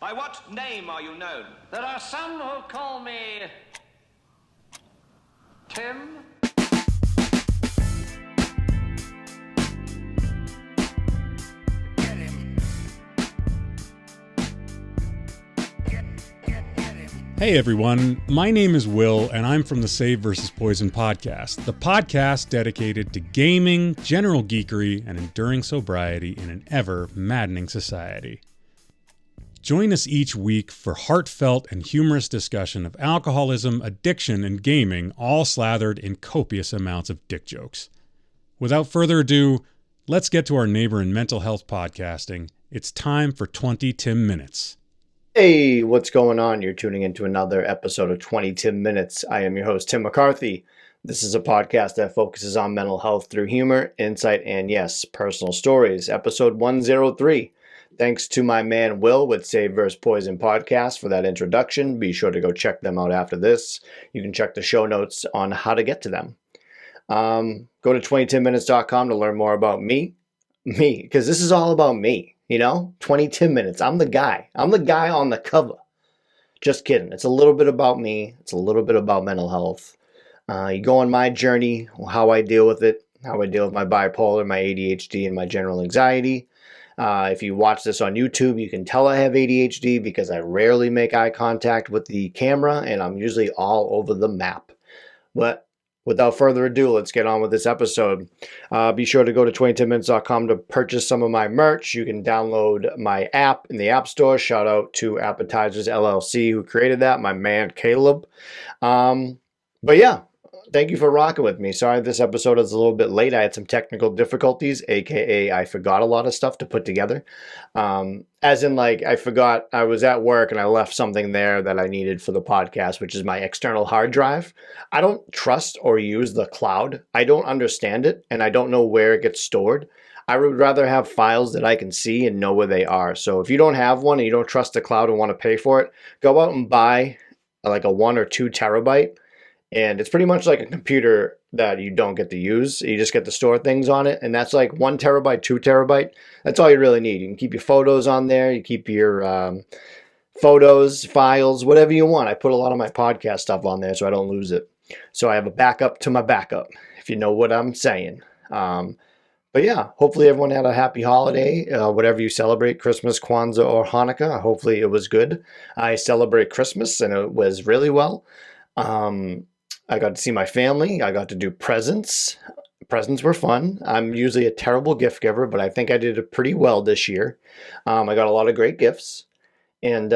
By what name are you known? There are some who call me Tim. Hey everyone, my name is Will and I'm from the Save vs. Poison podcast, the podcast dedicated to gaming, general geekery, and enduring sobriety in an ever maddening society. Join us each week for heartfelt and humorous discussion of alcoholism, addiction, and gaming, all slathered in copious amounts of dick jokes. Without further ado, let's get to our neighbor in mental health podcasting. It's time for 20 Tim Minutes. Hey, what's going on? You're tuning into another episode of 20 Tim Minutes. I am your host, Tim McCarthy. This is a podcast that focuses on mental health through humor, insight, and yes, personal stories. Episode 103. Thanks to my man Will with Save vs. Poison podcast for that introduction. Be sure to go check them out after this. You can check the show notes on how to get to them. Go to 20timminutes.com to learn more about me, because this is all about me. 20 Tim Minutes. I'm the guy. I'm the guy on the cover. Just kidding. It's a little bit about me. It's a little bit about mental health. You go on my journey, how I deal with it, how I deal with my bipolar, my ADHD, and my general anxiety. If you watch this on YouTube, you can tell I have ADHD because I rarely make eye contact with the camera, and I'm usually all over the map. But without further ado, let's get on with this episode. Be sure to go to 20timminutes.com to purchase some of my merch. You can download my app in the App Store. Shout out to Appetizers LLC who created that, my man Caleb. But yeah, thank you for rocking with me. Sorry this episode is a little bit late. I had some technical difficulties, aka I forgot a lot of stuff to put together. As in, I forgot I was at work and I left something there that I needed for the podcast, which is my external hard drive. I don't trust or use the cloud. I don't understand it, and I don't know where it gets stored. I would rather have files that I can see and know where they are. So if you don't have one and you don't trust the cloud and want to pay for it, go out and buy a 1 or 2 terabyte. And it's pretty much like a computer that you don't get to use. You just get to store things on it. And that's like 1 terabyte, 2 terabyte. That's all you really need. You can keep your photos on there. You keep your photos, files, whatever you want. I put a lot of my podcast stuff on there so I don't lose it. So I have a backup to my backup, if you know what I'm saying. But yeah, hopefully everyone had a happy holiday, whatever you celebrate, Christmas, Kwanzaa, or Hanukkah. Hopefully it was good. I celebrate Christmas and it was really well. I got to see my family. I got to do presents. Presents were fun. I'm usually a terrible gift giver, but I think I did it pretty well this year. I got a lot of great gifts. And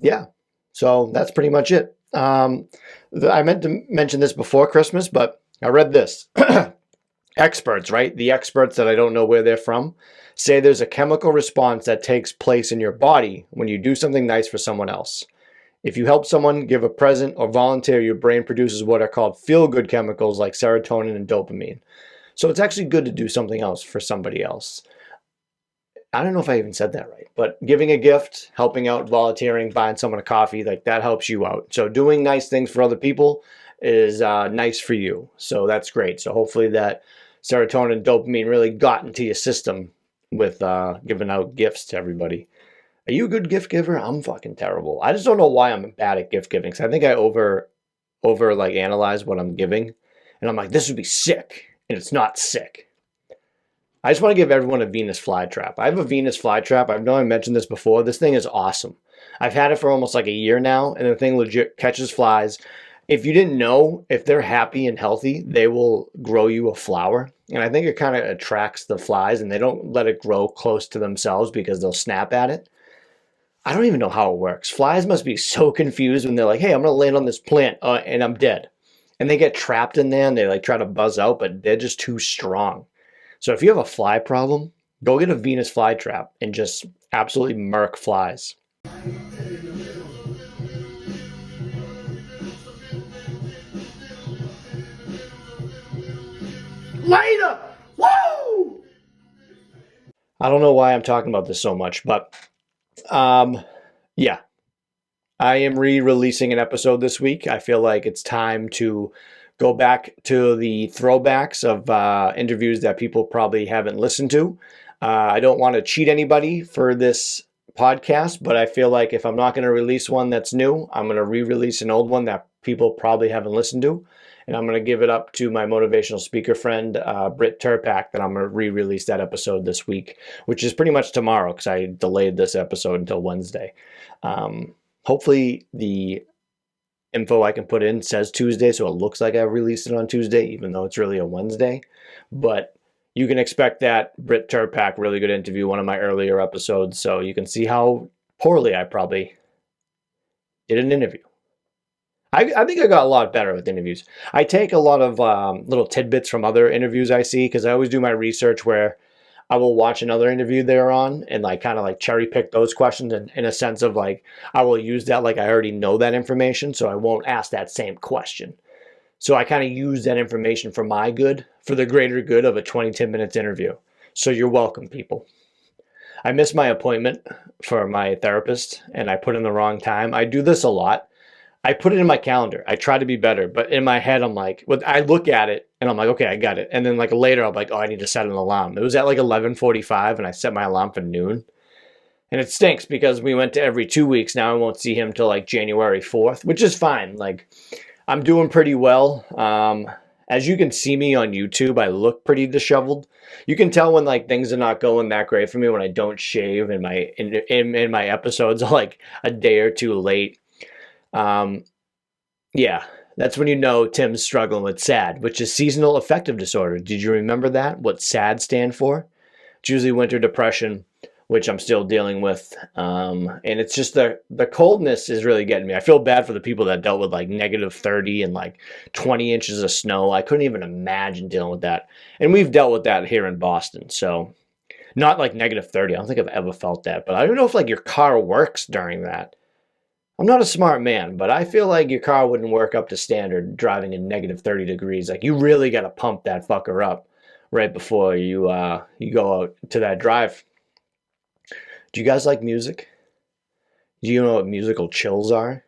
yeah, so that's pretty much it. I meant to mention this before Christmas, but I read this. Experts, right? The experts that I don't know where they're from, say there's a chemical response that takes place in your body when you do something nice for someone else. If you help someone, give a present, or volunteer, your brain produces what are called feel-good chemicals like serotonin and dopamine. So it's actually good to do something else for somebody else. I don't know if I even said that right, but giving a gift, helping out, volunteering, buying someone a coffee, that helps you out. So doing nice things for other people is nice for you. So that's great. So hopefully that serotonin and dopamine really got into your system with giving out gifts to everybody. Are you a good gift giver? I'm fucking terrible. I just don't know why I'm bad at gift giving. So I think I over analyze what I'm giving. And I'm like, this would be sick. And it's not sick. I just want to give everyone a Venus flytrap. I have a Venus flytrap. I know I mentioned this before. This thing is awesome. I've had it for almost a year now. And the thing legit catches flies. If you didn't know, if they're happy and healthy, they will grow you a flower. And I think it kind of attracts the flies. And they don't let it grow close to themselves because they'll snap at it. I don't even know how it works. Flies must be so confused when they're like, hey, I'm going to land on this plant and I'm dead. And they get trapped in there and they try to buzz out, but they're just too strong. So if you have a fly problem, go get a Venus flytrap and just absolutely murk flies. Later! Woo! I don't know why I'm talking about this so much, but yeah, I am re-releasing an episode this week. I feel like it's time to go back to the throwbacks of interviews that people probably haven't listened to. I don't want to cheat anybody for this podcast, but I feel like if I'm not going to release one that's new, I'm going to re-release an old one that people probably haven't listened to. And I'm going to give it up to my motivational speaker friend, Britt Turpak, that I'm going to re-release that episode this week, which is pretty much tomorrow because I delayed this episode until Wednesday. Hopefully the info I can put in says Tuesday, so it looks like I released it on Tuesday, even though it's really a Wednesday. But you can expect that. Britt Turpak, really good interview, one of my earlier episodes, so you can see how poorly I probably did an interview. I think I got a lot better with interviews. I take a lot of little tidbits from other interviews I see, because I always do my research where I will watch another interview they're on and like kind of like cherry pick those questions, and in a sense of like I will use that like I already know that information, so I won't ask that same question. So I kind of use that information for my good, for the greater good of a 20 minutes interview. So you're welcome, people. I missed my appointment for my therapist and I put in the wrong time. I do this a lot. I put it in my calendar. I try to be better, but in my head, I'm like, I look at it and I'm like, okay, I got it. And then like later, I'm like, oh, I need to set an alarm. It was at like 11:45 and I set my alarm for noon. And it stinks because we went to every 2 weeks. Now I won't see him till like January 4th, which is fine. Like I'm doing pretty well. As you can see me on YouTube, I look pretty disheveled. You can tell when like things are not going that great for me when I don't shave and in my episodes are like a day or two late. Yeah, that's when you know Tim's struggling with SAD, which is seasonal affective disorder. Did you remember that? What SAD stand for? It's usually winter depression, which I'm still dealing with. And it's just the coldness is really getting me. I feel bad for the people that dealt with like -30 and like 20 inches of snow. I couldn't even imagine dealing with that. And we've dealt with that here in Boston. So not like -30. I don't think I've ever felt that, but I don't know if like your car works during that. I'm not a smart man, but I feel like your car wouldn't work up to standard driving in -30 degrees. Like you really got to pump that fucker up right before you go out to that drive. Do you guys like music? Do you know what musical chills are?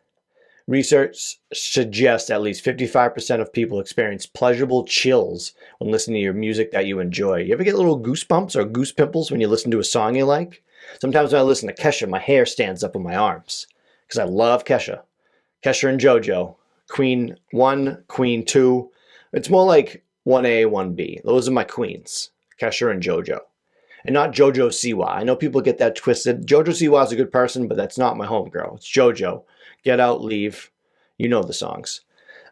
Research suggests at least 55% of people experience pleasurable chills when listening to your music that you enjoy. You ever get little goosebumps or goose pimples when you listen to a song you like? Sometimes when I listen to Kesha, my hair stands up on my arms because I love Kesha. Kesha and JoJo. Queen 1, Queen 2. It's more like 1A, 1B. Those are my queens. Kesha and JoJo. And not JoJo Siwa. I know people get that twisted. JoJo Siwa is a good person, but that's not my homegirl. It's JoJo. Get Out, Leave. You know the songs.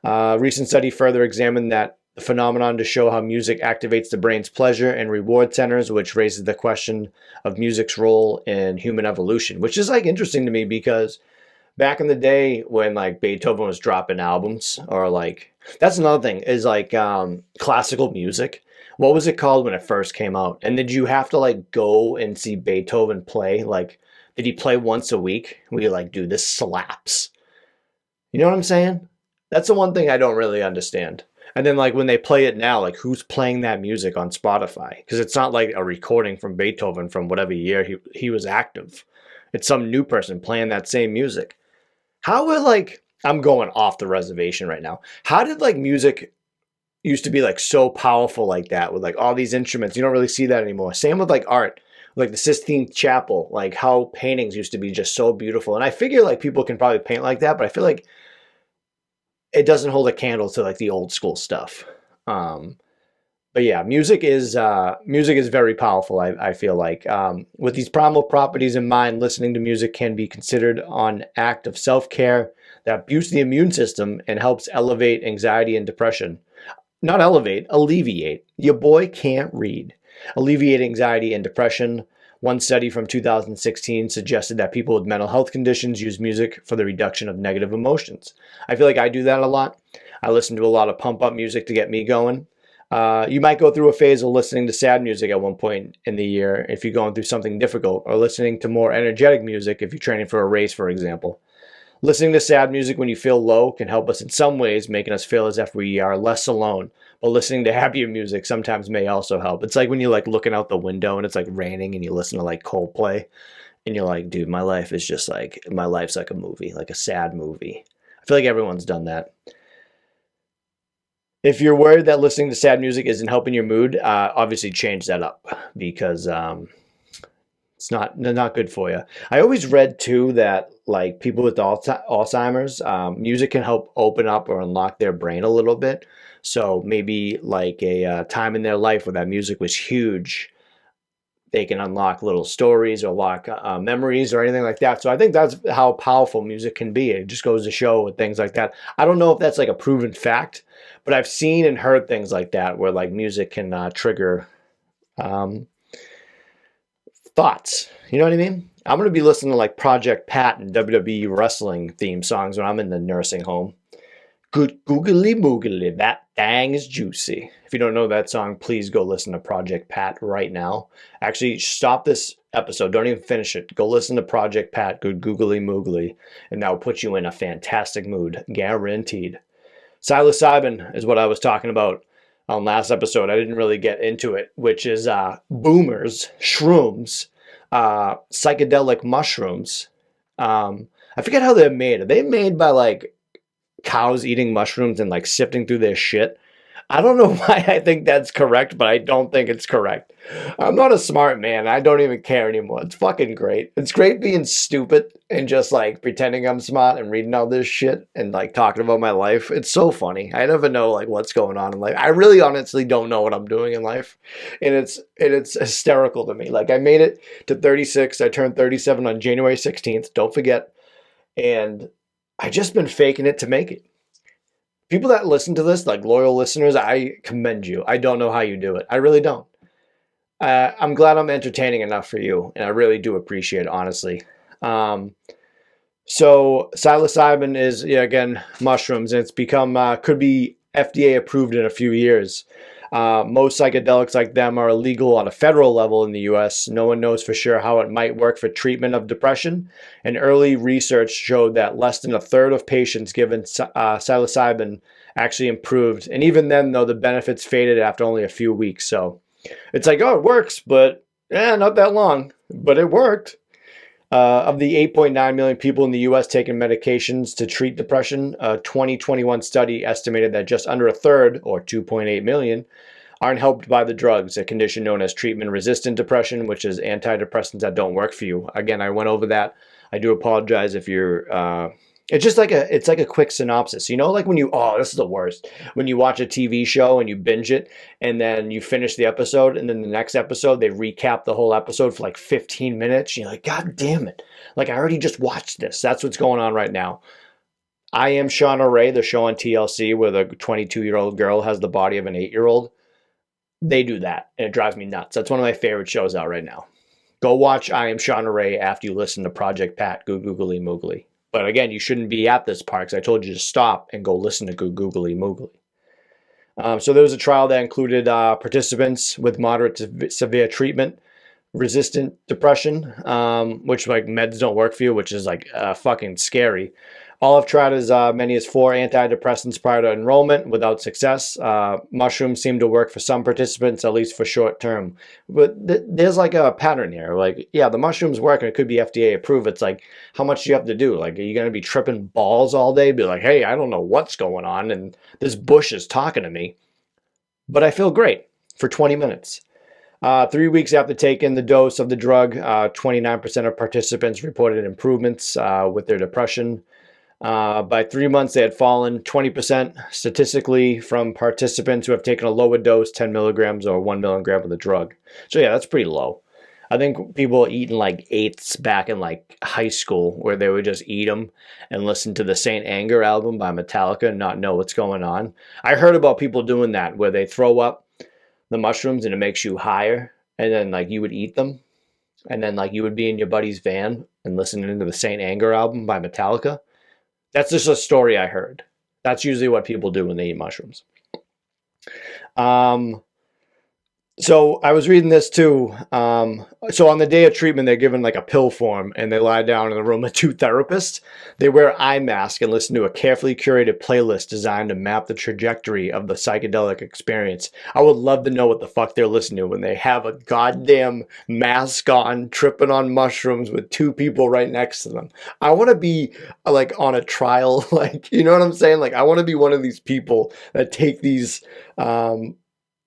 Recent study further examined that the phenomenon to show how music activates the brain's pleasure and reward centers, which raises the question of music's role in human evolution, which is like interesting to me because back in the day when like Beethoven was dropping albums, or like, that's another thing, is like classical music. What was it called when it first came out? And did you have to like go and see Beethoven play? Like, did he play once a week? Where you like, dude, this slaps. You know what I'm saying? That's the one thing I don't really understand. And then like when they play it now, like who's playing that music on Spotify? Because it's not like a recording from Beethoven from whatever year he was active. It's some new person playing that same music. How would like, I'm going off the reservation right now. How did like music used to be like so powerful like that with like all these instruments? You don't really see that anymore. Same with like art, like the Sistine Chapel, like how paintings used to be just so beautiful. And I figure like people can probably paint like that, but I feel like it doesn't hold a candle to like the old school stuff. But yeah, music is very powerful. I feel like with these primal properties in mind, listening to music can be considered an act of self-care that boosts the immune system and helps elevate anxiety and depression. Not elevate, alleviate. Your boy can't read. Alleviate anxiety and depression. One study from 2016 suggested that people with mental health conditions use music for the reduction of negative emotions. I feel like I do that a lot. I listen to a lot of pump-up music to get me going. You might go through a phase of listening to sad music at one point in the year if you're going through something difficult, or listening to more energetic music if you're training for a race, for example. Listening to sad music when you feel low can help us in some ways, making us feel as if we are less alone. But listening to happier music sometimes may also help. It's like when you're like looking out the window and it's like raining and you listen to like Coldplay and you're like, dude, my life's like a movie, like a sad movie. I feel like everyone's done that. If you're worried that listening to sad music isn't helping your mood, obviously change that up, because They're not good for you. I always read too that like people with Alzheimer's, music can help open up or unlock their brain a little bit. So maybe like a time in their life where that music was huge, they can unlock little stories or lock memories or anything like that. So I think that's how powerful music can be. It just goes to show with things like that. I don't know if that's like a proven fact, but I've seen and heard things like that where like music can trigger thoughts. You know what I mean? I'm going to be listening to like Project Pat and WWE wrestling theme songs when I'm in the nursing home. Good googly moogly, that dang is juicy. If you don't know that song, please go listen to Project Pat right now. Actually, stop this episode. Don't even finish it. Go listen to Project Pat, Good Googly Moogly, and that will put you in a fantastic mood. Guaranteed. Psilocybin is what I was talking about on last episode. I didn't really get into it, which is boomers, shrooms, psychedelic mushrooms. I forget how they're made. Are they made by like cows eating mushrooms and like sifting through their shit? I don't know why I think that's correct, but I don't think it's correct. I'm not a smart man. I don't even care anymore. It's fucking great. It's great being stupid and just like pretending I'm smart and reading all this shit and like talking about my life. It's so funny. I never know like what's going on in life. I really honestly don't know what I'm doing in life. And it's hysterical to me. Like I made it to 36. I turned 37 on January 16th. Don't forget. And I just been faking it to make it. People that listen to this, like loyal listeners, I commend you. I don't know how you do it. I really don't. I'm glad I'm entertaining enough for you, and I really do appreciate it, honestly. So psilocybin is, again, mushrooms, and it's become, could be FDA approved in a few years. Most psychedelics like them are illegal on a federal level in the US. No one knows for sure how it might work for treatment of depression. And early research showed that less than a third of patients given psilocybin actually improved. And even then, though, the benefits faded after only a few weeks. So it's like, oh, it works, but not that long. But it worked. Of the 8.9 million people in the U.S. taking medications to treat depression, a 2021 study estimated that just under a third, or 2.8 million, aren't helped by the drugs, a condition known as treatment-resistant depression, which is antidepressants that don't work for you. Again, I went over that. I do apologize if you're... It's just like a quick synopsis. You know, like when this is the worst. When you watch a TV show and you binge it and then you finish the episode and then the next episode, they recap the whole episode for like 15 minutes. You're like, God damn it. Like I already just watched this. That's what's going on right now. I Am Shauna Ray, the show on TLC where the 22-year-old girl has the body of an 8-year-old. They do that and it drives me nuts. That's one of my favorite shows out right now. Go watch I Am Shauna Ray after you listen to Project Pat, Goo Googly Moogly. But again, you shouldn't be at this part because I told you to stop and go listen to Goo Googly Moogly. So there was a trial that included participants with moderate to severe treatment-resistant depression, which like meds don't work for you, which is like fucking scary. All have tried as many as 4 antidepressants prior to enrollment without success. Mushrooms seem to work for some participants, at least for short term. But there's like a pattern here. Like, yeah, the mushrooms work and it could be FDA approved. It's like, how much do you have to do? Like, are you going to be tripping balls all day? Be like, hey, I don't know what's going on. And this bush is talking to me. But I feel great for 20 minutes. 3 weeks after taking the dose of the drug, 29% of participants reported improvements with their depression. By 3 months, they had fallen 20% statistically from participants who have taken a lower dose, 10 milligrams or 1 milligram of the drug. So yeah, that's pretty low. I think people eating like eighths back in like high school where they would just eat them and listen to the Saint Anger album by Metallica and not know what's going on. I heard about people doing that where they throw up the mushrooms and it makes you higher and then like you would eat them and then like you would be in your buddy's van and listening to the Saint Anger album by Metallica. That's just a story I heard. That's usually what people do when they eat mushrooms. So I was reading this too. So on the day of treatment, they're given like a pill form and they lie down in the room with 2 therapists. They wear eye masks and listen to a carefully curated playlist designed to map the trajectory of the psychedelic experience. I would love to know what the fuck they're listening to when they have a goddamn mask on, tripping on mushrooms with 2 people right next to them. I want to be like on a trial, like, you know what I'm saying? Like I want to be one of these people that take these,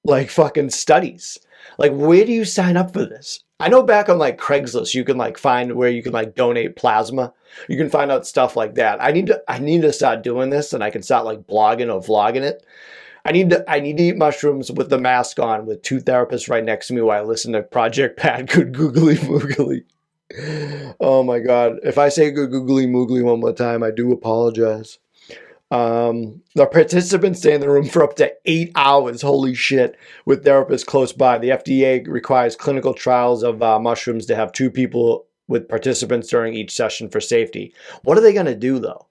like fucking studies. Like, where do you sign up for this? I know back on like Craigslist, you can like find where you can like donate plasma. You can find out stuff like that. I need to start doing this, and I can start like blogging or vlogging it. I need to eat mushrooms with the mask on, with two therapists right next to me while I listen to Project Pat Good Googly Moogly. Oh my God. If I say good googly moogly one more time, I do apologize. The participants stay in the room for up to 8 hours. Holy shit. With therapists close by. The FDA requires clinical trials of mushrooms to have 2 people with participants during each session for safety. What are they going to do though?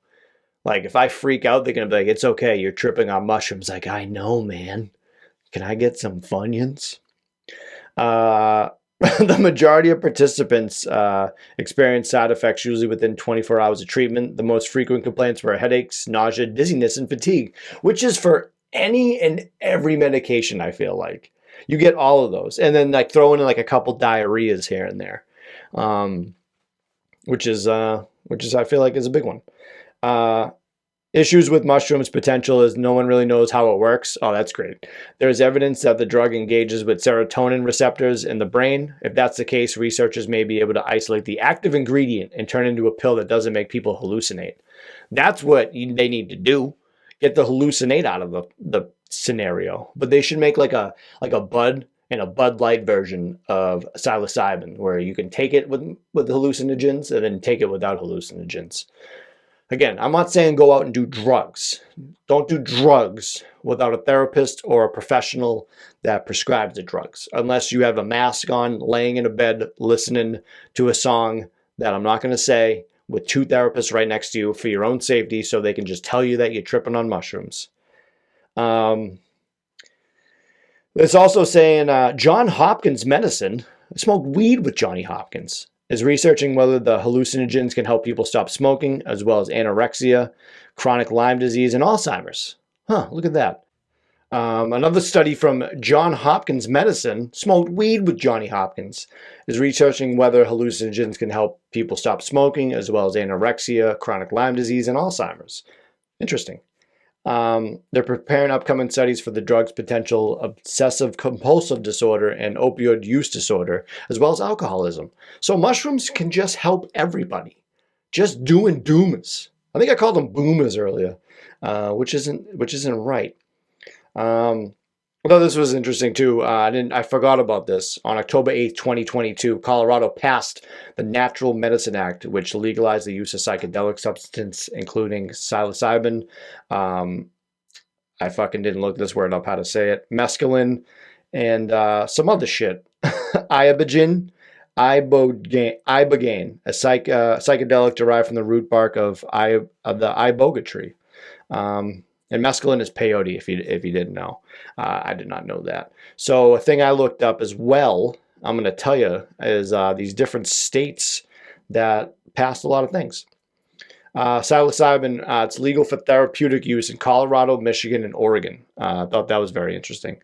Like, if I freak out, they're going to be like, it's okay, you're tripping on mushrooms. Like, I know, man. Can I get some Funyuns? The majority of participants experience side effects usually within 24 hours of treatment. The most frequent complaints were headaches, nausea, dizziness, and fatigue, which is for any and every medication, I feel like. You get all of those. And then like throw in like a couple diarrheas here and there, which is I feel like is a big one. Issues with mushrooms potential is no one really knows how it works. Oh, that's great. There's evidence that the drug engages with serotonin receptors in the brain. If that's the case, researchers may be able to isolate the active ingredient and turn it into a pill that doesn't make people hallucinate. That's what they need to do. Get the hallucinate out of the scenario. But they should make like a bud and a Bud Light version of psilocybin, where you can take it with hallucinogens and then take it without hallucinogens. Again, I'm not saying go out and do drugs. Don't do drugs without a therapist or a professional that prescribes the drugs, unless you have a mask on, laying in a bed, listening to a song that I'm not going to say, with 2 therapists right next to you for your own safety, so they can just tell you that you're tripping on mushrooms. It's also saying John Hopkins Medicine, I smoked weed with Johnny Hopkins, is researching whether the hallucinogens can help people stop smoking, as well as anorexia, chronic Lyme disease, and Alzheimer's. Huh, look at that. Another study from John Hopkins Medicine, smoked weed with Johnny Hopkins, is researching whether hallucinogens can help people stop smoking, as well as anorexia, chronic Lyme disease, and Alzheimer's. Interesting. They're preparing upcoming studies for the drug's potential obsessive compulsive disorder and opioid use disorder, as well as alcoholism. So mushrooms can just help everybody. Just doing doomers. I think I called them boomers earlier, which isn't right. Although this was interesting too, I forgot about this. On October 8th, 2022, Colorado passed the Natural Medicine Act, which legalized the use of psychedelic substances, including psilocybin. I fucking didn't look this word up how to say it. Mescaline and some other shit. Ibogaine, a psychedelic derived from the root bark of the iboga tree. And mescaline is peyote, if you didn't know. I did not know that. So a thing I looked up as well, I'm going to tell you, is these different states that passed a lot of things. Psilocybin, it's legal for therapeutic use in Colorado, Michigan, and Oregon. I thought that was very interesting.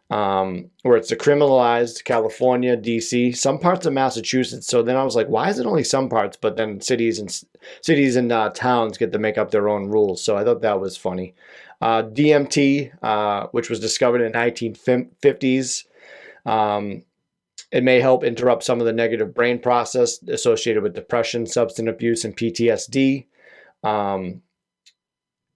Where it's decriminalized, California, DC, some parts of Massachusetts. So then I was like, why is it only some parts? But then cities and towns get to make up their own rules. So I thought that was funny. DMT, which was discovered in the 1950s, it may help interrupt some of the negative brain process associated with depression, substance abuse, and PTSD.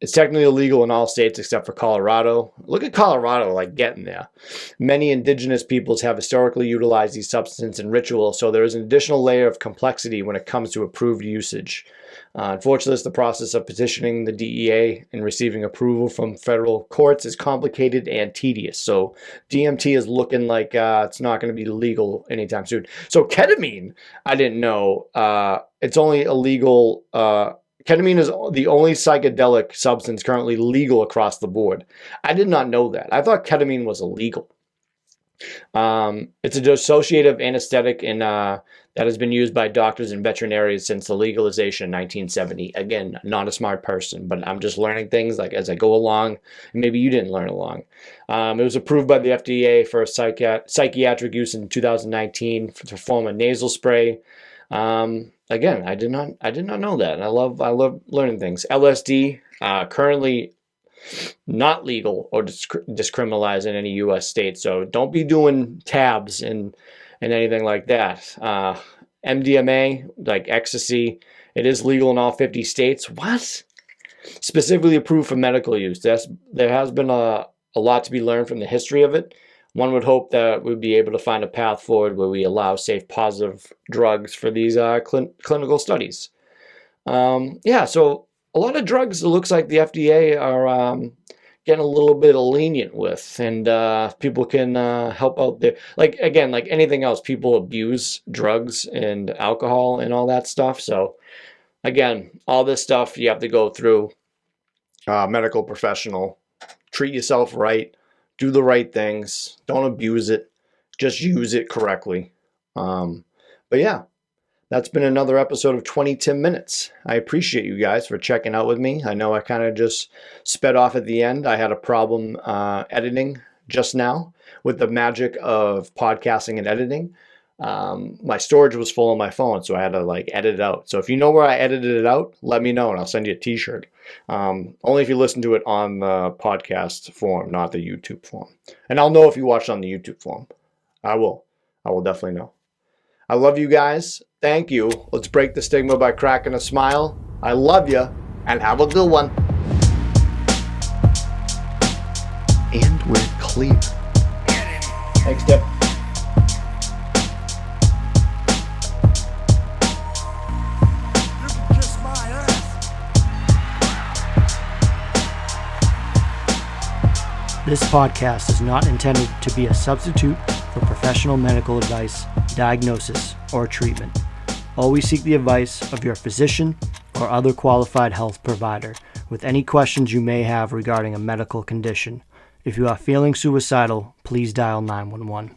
It's technically illegal in all states except for Colorado. Look at Colorado, like getting there. Many indigenous peoples have historically utilized these substances in ritual, so there is an additional layer of complexity when it comes to approved usage. Unfortunately, the process of petitioning the DEA and receiving approval from federal courts is complicated and tedious. So DMT is looking like it's not going to be legal anytime soon. So ketamine, I didn't know. It's only illegal. Ketamine is the only psychedelic substance currently legal across the board. I did not know that. I thought ketamine was illegal. It's a dissociative anesthetic that has been used by doctors and veterinarians since the legalization in 1970. Again, not a smart person, but I'm just learning things like as I go along. Maybe you didn't learn along. It was approved by the FDA for psychiatric use in 2019 to form a nasal spray. Again, I did not know that. And I love learning things. LSD, currently not legal or discriminalized in any U.S. state. So don't be doing tabs and anything like that. MDMA, like ecstasy, it is legal in all 50 states. What? Specifically approved for medical use. There has been a lot to be learned from the history of it. One would hope that we'd be able to find a path forward where we allow safe, positive drugs for these clinical studies. So a lot of drugs, it looks like the FDA are getting a little bit lenient with, and people can help out there. Like anything else, people abuse drugs and alcohol and all that stuff. So again, all this stuff you have to go through a medical professional. Treat yourself right. Do the right things. Don't abuse it. Just use it correctly. That's been another episode of 20 Tim Minutes. I appreciate you guys for checking out with me. I know I kind of just sped off at the end. I had a problem editing just now with the magic of podcasting and editing. My storage was full on my phone, so I had to edit it out. So if you know where I edited it out, let me know and I'll send you a t-shirt. Only if you listen to it on the podcast form, not the YouTube form. And I'll know if you watched on the YouTube form. I will definitely know. I love you guys. Thank you. Let's break the stigma by cracking a smile. I love you and have a good one. And we're clear. Thanks, Dip. This podcast is not intended to be a substitute for professional medical advice, diagnosis, or treatment. Always seek the advice of your physician or other qualified health provider with any questions you may have regarding a medical condition. If you are feeling suicidal, please dial 911.